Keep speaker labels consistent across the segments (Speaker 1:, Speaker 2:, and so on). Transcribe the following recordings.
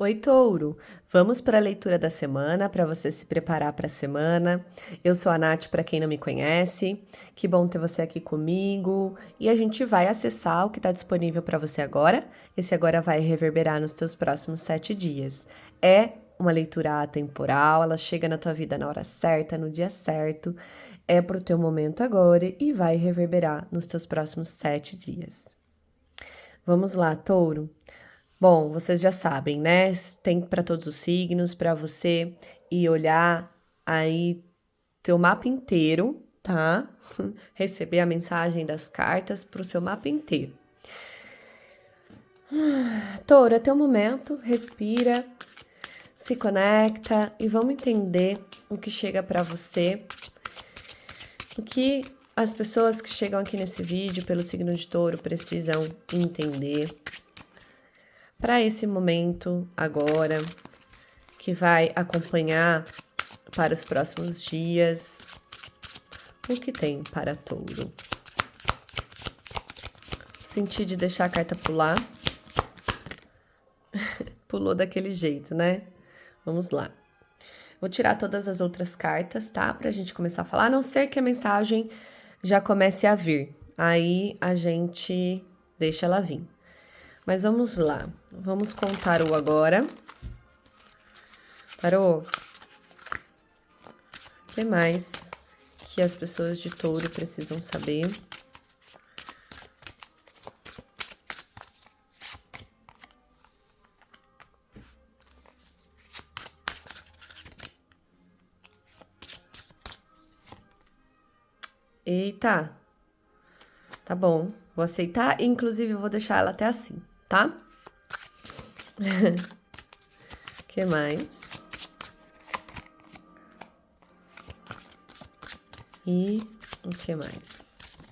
Speaker 1: Oi, Touro! Vamos para a leitura da semana, para você se preparar para a semana. Eu sou a Nath, para quem não me conhece. Que bom ter você aqui comigo. E a gente vai acessar o que está disponível para você agora. Esse agora vai reverberar nos teus próximos 7 dias. É uma leitura atemporal, ela chega na tua vida na hora certa, no dia certo. É pro teu momento agora e vai reverberar nos teus próximos 7 dias. Vamos lá, Touro. Bom, vocês já sabem, né? Tem para todos os signos, para você ir olhar aí teu mapa inteiro, tá? Receber a mensagem das cartas para o seu mapa inteiro. Touro, é teu momento, respira, se conecta e vamos entender o que chega para você, o que as pessoas que chegam aqui nesse vídeo pelo signo de Touro precisam entender para esse momento agora, que vai acompanhar para os próximos dias. O que tem para Touro? Senti de deixar a carta pular. Pulou daquele jeito, né? Vamos lá. Vou tirar todas as outras cartas, tá? Pra gente começar a falar, a não ser que a mensagem já comece a vir. Aí a gente deixa ela vir. Mas vamos lá. Vamos com o tarô agora. Tarô, o que mais que as pessoas de Touro precisam saber? Eita, tá bom, vou aceitar, inclusive eu vou deixar ela até assim, tá? Que mais? E o que mais?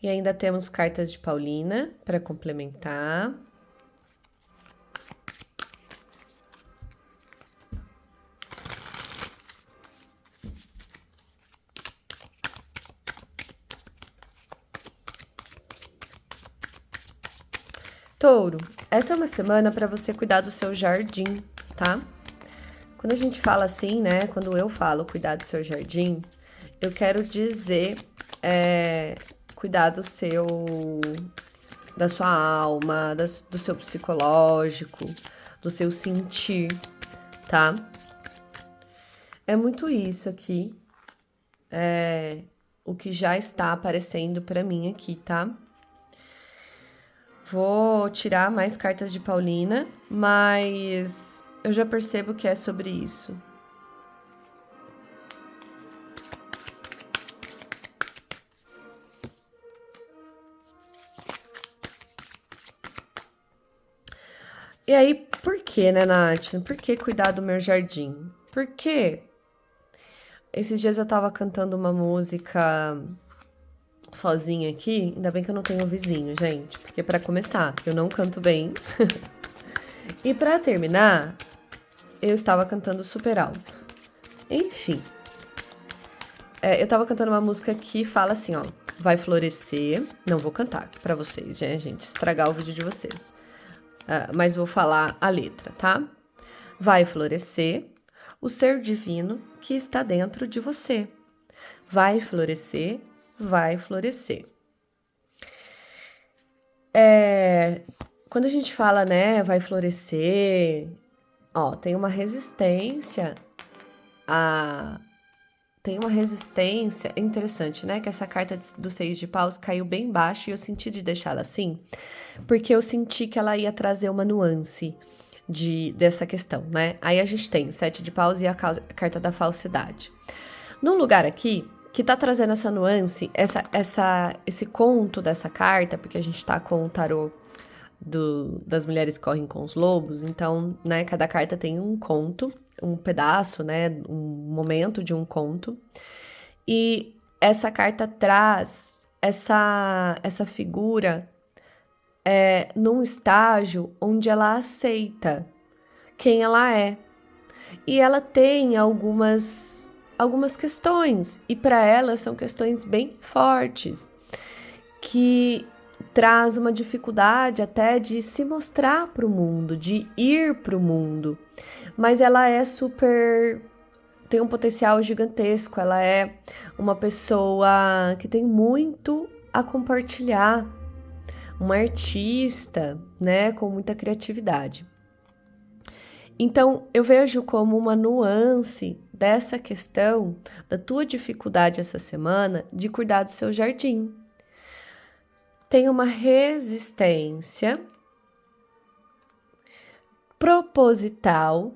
Speaker 1: E ainda temos cartas de Paulina para complementar. Touro, essa é uma semana para você cuidar do seu jardim, tá? Quando a gente fala assim, né? Quando eu falo cuidar do seu jardim, eu quero dizer cuidar da sua alma, do seu psicológico, do seu sentir, tá? É muito isso aqui, o que já está aparecendo para mim aqui, tá? Vou tirar mais cartas de Paulina, mas eu já percebo que é sobre isso. E aí, por que, né, Nath? Por que cuidar do meu jardim? Porque esses dias eu tava cantando uma música sozinha aqui, ainda bem que eu não tenho vizinho, gente, porque para começar, eu não canto bem. E para terminar, eu estava cantando super alto. Enfim, eu tava cantando uma música que fala assim, ó, vai florescer. Não vou cantar pra vocês, né, gente, estragar o vídeo de vocês. Mas vou falar a letra, tá? Vai florescer o ser divino que está dentro de você. Vai florescer, vai florescer. Quando a gente fala, né, vai florescer, ó, tem uma resistência a... Tem uma resistência interessante, né? Que essa carta do 6 de paus caiu bem baixo e eu senti de deixá-la assim, porque eu senti que ela ia trazer uma nuance dessa questão, né? Aí a gente tem o 7 de paus e a carta da falsidade. Num lugar aqui que tá trazendo essa nuance, esse conto dessa carta, porque a gente tá com o tarô das mulheres que correm com os lobos, então, né, cada carta tem um conto, um pedaço, né, um momento de um conto, e essa carta traz essa figura num estágio onde ela aceita quem ela é, e ela tem algumas questões, e para ela são questões bem fortes, que traz uma dificuldade até de se mostrar para o mundo, de ir para o mundo, mas ela é super, tem um potencial gigantesco, ela é uma pessoa que tem muito a compartilhar, uma artista, né, com muita criatividade. Então, eu vejo como uma nuance dessa questão, da tua dificuldade essa semana de cuidar do seu jardim. Tem uma resistência proposital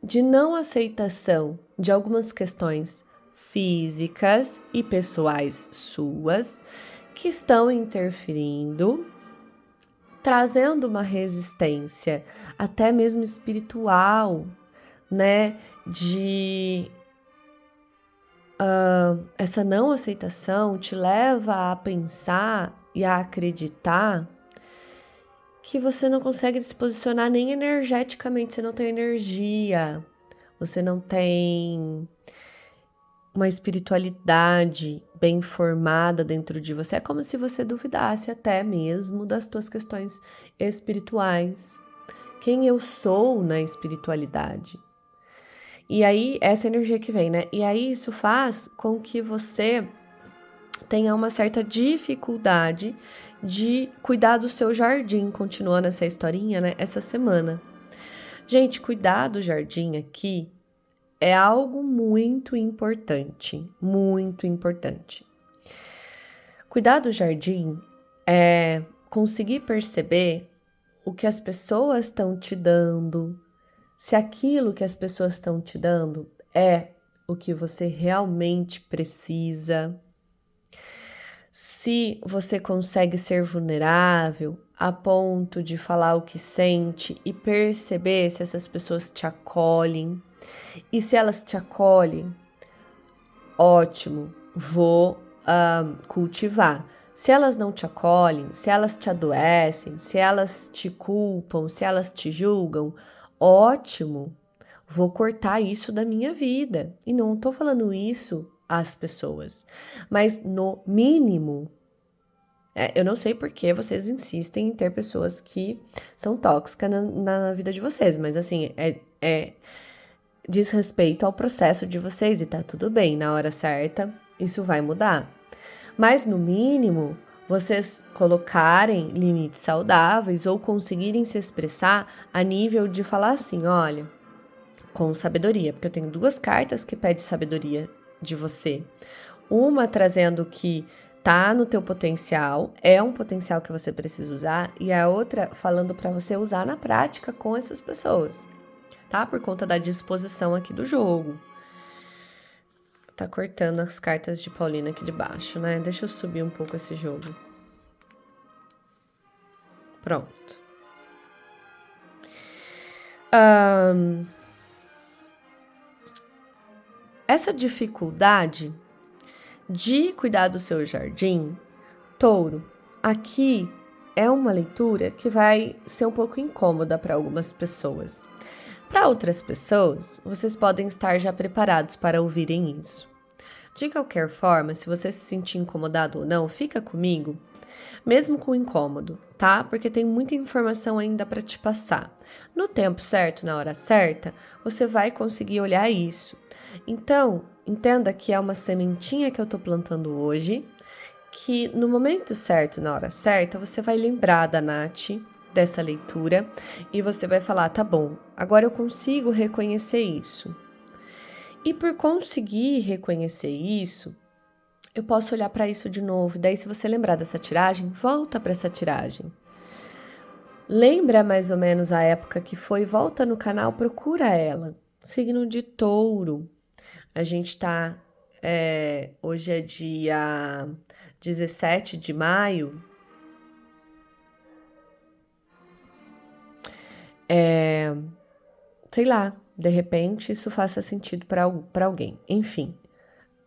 Speaker 1: de não aceitação de algumas questões físicas e pessoais suas que estão interferindo, trazendo uma resistência até mesmo espiritual, né? De essa não aceitação te leva a pensar e a acreditar que você não consegue se posicionar nem energeticamente, você não tem energia, você não tem uma espiritualidade bem formada dentro de você. É como se você duvidasse até mesmo das tuas questões espirituais. Quem eu sou na espiritualidade? E aí, essa energia que vem, né? E aí, isso faz com que você tenha uma certa dificuldade de cuidar do seu jardim, continuando essa historinha, né? Essa semana. Gente, cuidar do jardim aqui é algo muito importante, muito importante. Cuidar do jardim é conseguir perceber o que as pessoas estão te dando, se aquilo que as pessoas estão te dando é o que você realmente precisa, se você consegue ser vulnerável a ponto de falar o que sente e perceber se essas pessoas te acolhem. E se elas te acolhem, ótimo, vou cultivar. Se elas não te acolhem, se elas te adoecem, se elas te culpam, se elas te julgam, ótimo, vou cortar isso da minha vida. E não tô falando isso às pessoas, mas no mínimo, eu não sei por que vocês insistem em ter pessoas que são tóxicas na vida de vocês, mas assim, diz respeito ao processo de vocês e tá tudo bem, na hora certa isso vai mudar. Mas no mínimo, vocês colocarem limites saudáveis ou conseguirem se expressar a nível de falar assim, olha, com sabedoria, porque eu tenho 2 cartas que pedem sabedoria de você. Uma trazendo que tá no teu potencial, é um potencial que você precisa usar, e a outra falando para você usar na prática com essas pessoas. Tá? Por conta da disposição aqui do jogo. Tá cortando as cartas de Paulina aqui de baixo, né? Deixa eu subir um pouco esse jogo. Pronto. Essa dificuldade de cuidar do seu jardim, Touro, aqui é uma leitura que vai ser um pouco incômoda para algumas pessoas. Para outras pessoas, vocês podem estar já preparados para ouvirem isso. De qualquer forma, se você se sentir incomodado ou não, fica comigo, mesmo com incômodo, tá? Porque tem muita informação ainda para te passar. No tempo certo, na hora certa, você vai conseguir olhar isso. Então, entenda que é uma sementinha que eu tô plantando hoje, que no momento certo, na hora certa, você vai lembrar da Nath, dessa leitura, e você vai falar, tá bom, agora eu consigo reconhecer isso. E por conseguir reconhecer isso, eu posso olhar para isso de novo. Daí, se você lembrar dessa tiragem, volta para essa tiragem. Lembra mais ou menos a época que foi, volta no canal, procura ela. Signo de Touro. A gente tá, hoje é dia 17 de maio. Sei lá, de repente isso faça sentido para alguém. Enfim.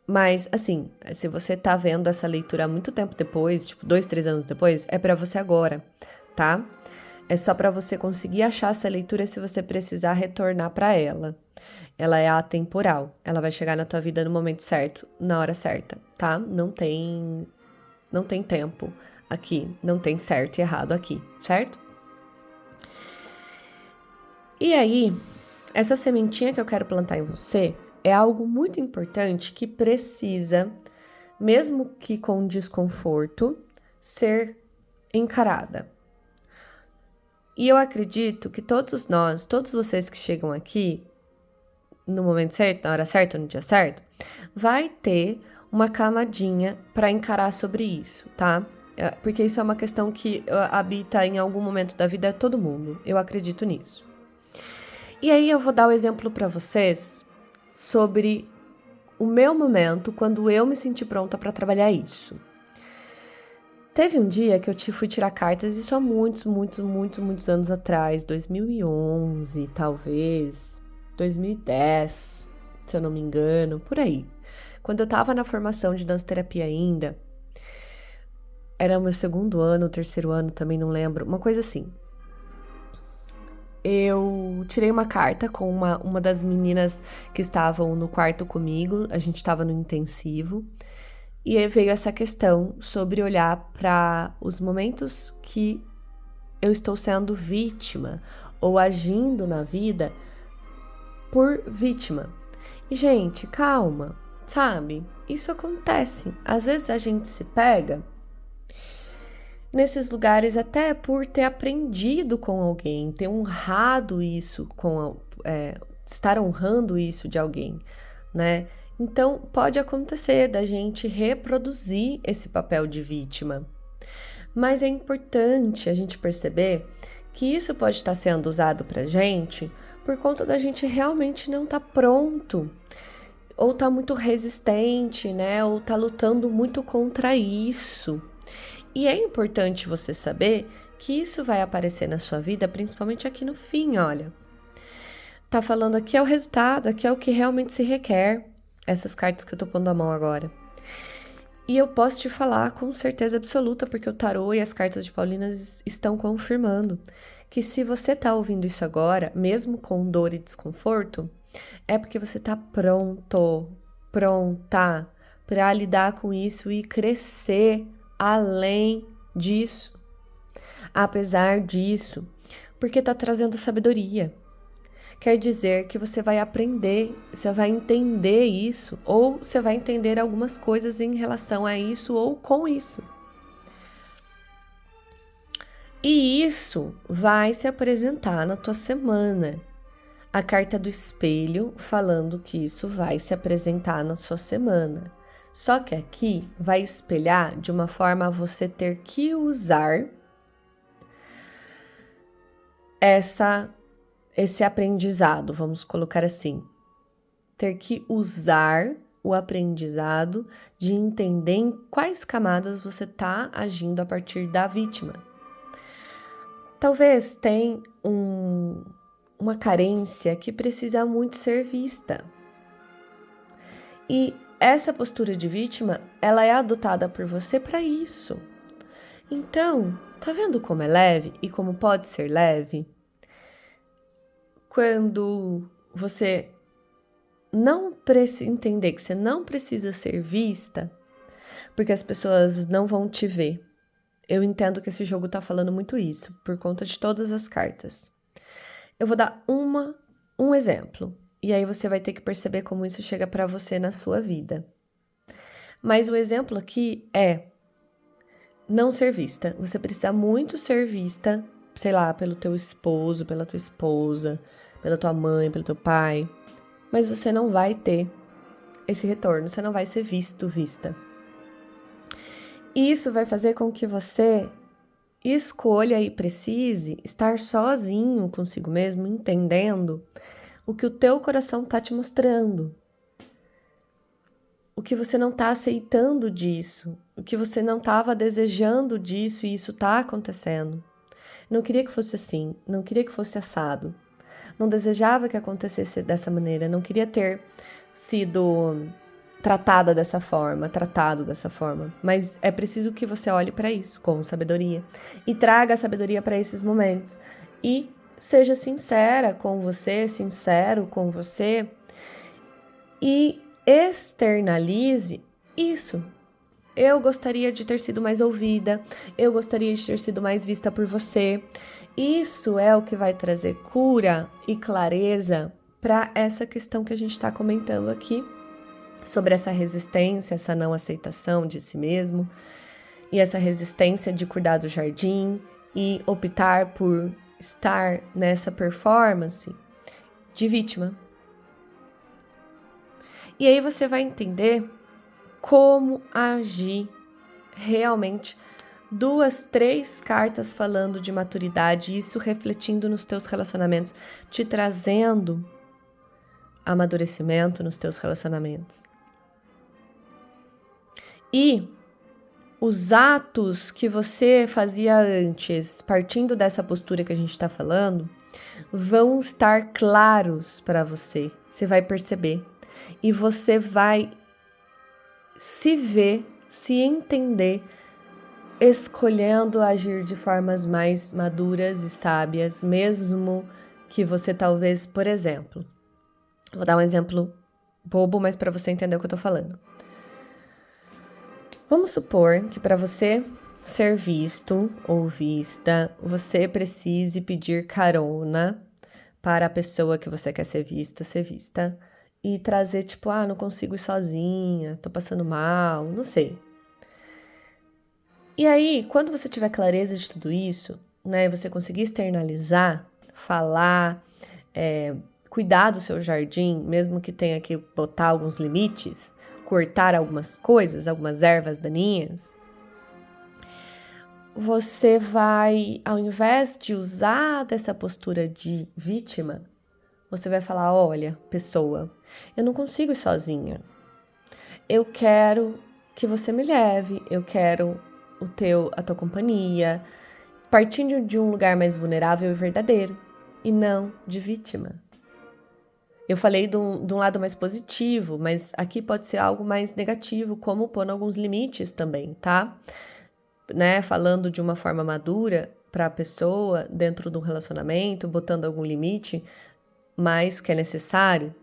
Speaker 1: Mas, assim, se você tá vendo essa leitura há muito tempo depois, tipo 2, 3 anos depois, é pra você agora, tá? É só pra você conseguir achar essa leitura se você precisar retornar pra ela. Ela é atemporal. Ela vai chegar na tua vida no momento certo, na hora certa, tá? Não tem tempo aqui, não tem certo e errado aqui, certo? E aí, essa sementinha que eu quero plantar em você é algo muito importante que precisa, mesmo que com desconforto, ser encarada. E eu acredito que todos nós, todos vocês que chegam aqui, no momento certo, na hora certa, no dia certo, vai ter uma camadinha para encarar sobre isso, tá? Porque isso é uma questão que habita em algum momento da vida de todo mundo. Eu acredito nisso. E aí eu vou dar o exemplo para vocês sobre o meu momento quando eu me senti pronta para trabalhar isso. Teve um dia que eu fui tirar cartas, isso há muitos anos atrás, 2011, talvez, 2010, se eu não me engano, por aí. Quando eu tava na formação de dança terapia ainda, era o meu segundo ano, terceiro ano, também não lembro, uma coisa assim. Eu tirei uma carta com uma das meninas que estavam no quarto comigo, a gente estava no intensivo, e aí veio essa questão sobre olhar para os momentos que eu estou sendo vítima ou agindo na vida por vítima. E, gente, calma, sabe? Isso acontece. Às vezes a gente se pega nesses lugares até por ter aprendido com alguém, ter honrado isso estar honrando isso de alguém, né? Então, pode acontecer da gente reproduzir esse papel de vítima. Mas é importante a gente perceber que isso pode estar sendo usado pra gente por conta da gente realmente não estar pronto, ou tá muito resistente, né? Ou tá lutando muito contra isso. E é importante você saber que isso vai aparecer na sua vida, principalmente aqui no fim, olha. Tá falando aqui é o resultado, aqui é o que realmente se requer. Essas cartas que eu tô pondo a mão agora. E eu posso te falar com certeza absoluta, porque o tarô e as cartas de Paulinas estão confirmando que se você tá ouvindo isso agora, mesmo com dor e desconforto, é porque você tá pronta para lidar com isso e crescer além disso. Apesar disso, porque tá trazendo sabedoria. Quer dizer que você vai aprender, você vai entender isso, ou você vai entender algumas coisas em relação a isso ou com isso. E isso vai se apresentar na tua semana. A carta do espelho falando que isso vai se apresentar na sua semana. Só que aqui vai espelhar de uma forma a você ter que usar esse aprendizado, vamos colocar assim. Ter que usar o aprendizado de entender em quais camadas você está agindo a partir da vítima. Talvez tenha uma carência que precisa muito ser vista. E essa postura de vítima, ela é adotada por você para isso. Então, tá vendo como é leve e como pode ser leve? Quando você não precisa entender que você não precisa ser vista, porque as pessoas não vão te ver. Eu entendo que esse jogo tá falando muito isso, por conta de todas as cartas. Eu vou dar um exemplo, e aí você vai ter que perceber como isso chega para você na sua vida. Mas o exemplo aqui é não ser vista. Você precisa muito ser vista, sei lá, pelo teu esposo, pela tua esposa, pela tua mãe, pelo teu pai. Mas você não vai ter esse retorno, você não vai ser vista. E isso vai fazer com que você escolha e precise estar sozinho consigo mesmo, entendendo o que o teu coração tá te mostrando. O que você não tá aceitando disso, o que você não estava desejando disso e isso tá acontecendo. Não queria que fosse assim, não queria que fosse assado. Não desejava que acontecesse dessa maneira, não queria ter sido tratado dessa forma, mas é preciso que você olhe para isso com sabedoria e traga a sabedoria para esses momentos e seja sincero com você e externalize isso. eu gostaria de ter sido mais ouvida, eu gostaria de ter sido mais vista por você. Isso é o que vai trazer cura e clareza para essa questão que a gente está comentando aqui, sobre essa resistência, essa não aceitação de si mesmo, e essa resistência de cuidar do jardim e optar por estar nessa performance de vítima. E aí você vai entender como agir realmente. 2, 3 cartas falando de maturidade, isso refletindo nos teus relacionamentos, te trazendo amadurecimento nos teus relacionamentos. E os atos que você fazia antes, partindo dessa postura que a gente está falando, vão estar claros para você. Você vai perceber. E você vai se ver, se entender, escolhendo agir de formas mais maduras e sábias, mesmo que você talvez, por exemplo, vou dar um exemplo bobo, mas para você entender o que eu tô falando. Vamos supor que para você ser visto ou vista, você precise pedir carona para a pessoa que você quer ser vista, e trazer tipo, não consigo ir sozinha, tô passando mal, não sei. E aí, quando você tiver clareza de tudo isso, né, você conseguir externalizar, falar, cuidar do seu jardim, mesmo que tenha que botar alguns limites, cortar algumas coisas, algumas ervas daninhas, você vai, ao invés de usar dessa postura de vítima, você vai falar, olha, pessoa, eu não consigo ir sozinha. Eu quero que você me leve, eu quero a tua companhia, partindo de um lugar mais vulnerável e verdadeiro, e não de vítima. Eu falei de um lado mais positivo, mas aqui pode ser algo mais negativo, como pondo alguns limites também, tá? Né? Falando de uma forma madura para a pessoa dentro de um relacionamento, botando algum limite, mas que é necessário,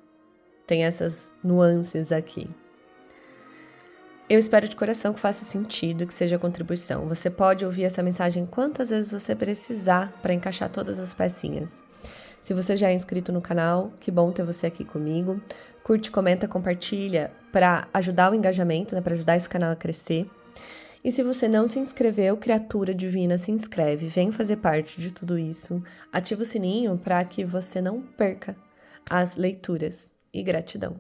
Speaker 1: tem essas nuances aqui. Eu espero de coração que faça sentido, que seja contribuição. Você pode ouvir essa mensagem quantas vezes você precisar para encaixar todas as pecinhas. Se você já é inscrito no canal, que bom ter você aqui comigo. Curte, comenta, compartilha para ajudar o engajamento, né, para ajudar esse canal a crescer. E se você não se inscreveu, criatura divina, se inscreve, vem fazer parte de tudo isso. Ativa o sininho para que você não perca as leituras. E gratidão.